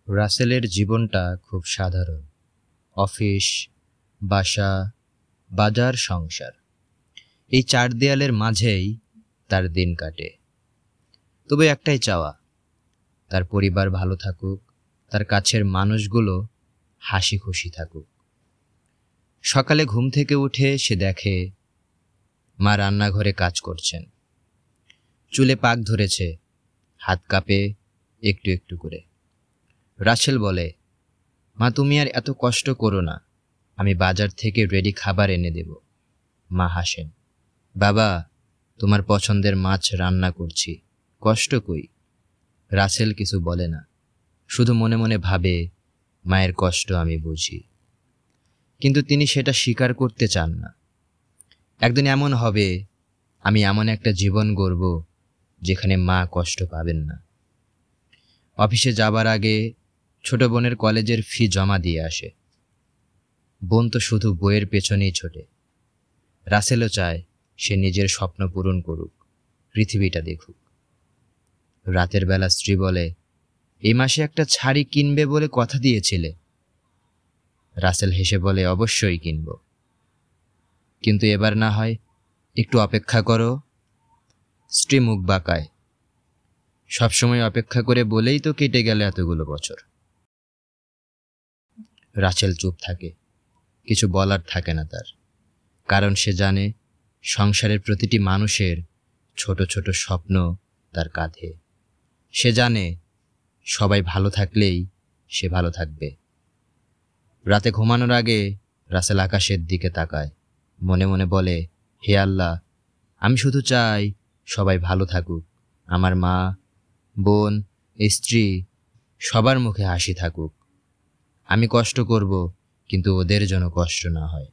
রাসেলের জীবনটা খুব সাধারণ। অফিস, বাসা, বাজার, সংসার, এই চার দেয়ালের মাঝেই তার দিন কাটে। তবে একটাই চাওয়া, তার পরিবার ভালো থাকুক, তার কাছের মানুষগুলো হাসি খুশি থাকুক। সকালে ঘুম থেকে উঠে সে দেখে মা রান্নাঘরে কাজ করছেন। চুলে পাক ধরেছে, হাত কাঁপে একটু একটু করে। রাসেল বলে, মা তুমি আর এত কষ্ট করো না, আমি বাজার থেকে রেডি খাবার এনে দেব। মা হাসেন, বাবা তোমার পছন্দের মাছ রান্না করছি, কষ্ট কই। রাসেল কিছু বলে না, শুধু মনে মনে ভাবে মায়ের কষ্ট আমি বুঝি। কিন্তু তিনি সেটা স্বীকার করতে চান না। একদিন এমন হবে, আমি এমন একটা জীবন গড়ব যেখানে মা কষ্ট পাবেন না। অফিসে যাবার আগে ছোট বোনের কলেজের ফি জমা দিয়ে আসে। বোন তো শুধু বইয়ের পেছনেই ছোটে। রাসেলও চায় সে নিজের স্বপ্ন পূরণ করুক, পৃথিবীটা দেখুক। রাতের বেলা স্ত্রী বলে, এই মাসে একটা শাড়ি কিনবে বলে কথা দিয়েছিলে। রাসেল হেসে বলে, অবশ্যই কিনব, কিন্তু এবার না হয় একটু অপেক্ষা করো। স্ত্রী মুখ বাঁকায়, সবসময় অপেক্ষা করে বলেই তো কেটে গেল এতগুলো বছর। রাসেল চুপ থাকে, কিছু বলার থাকে না তার, কারণ সে জানে সংসারের প্রতিটি মানুষের ছোট ছোট স্বপ্ন তার কাঁধে। সে জানে সবাই ভালো থাকলেই সে ভালো থাকবে। রাতে ঘুমানোর আগে রাসেল আকাশের দিকে তাকায়, মনে মনে বলে, হে আল্লাহ, আমি শুধু চাই সবাই ভালো থাকুক, আমার মা, বোন, স্ত্রী, সবার মুখে হাসি থাকুক। আমি কষ্ট করব, কিন্তু ওদের যেন কষ্ট না হয়।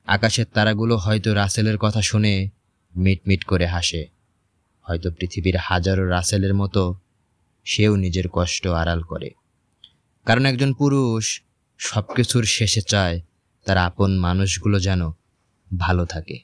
আকাশের তারাগুলো হয়তো রাসেলের কথা শুনে মিটমিট করে হাসে। হয়তো পৃথিবীর হাজারো রাসেলের মতো সেও নিজের কষ্ট আড়াল করে। কারণ একজন পুরুষ সবকিছুর শেষে চায় তার আপন মানুষগুলো যেন ভালো থাকে।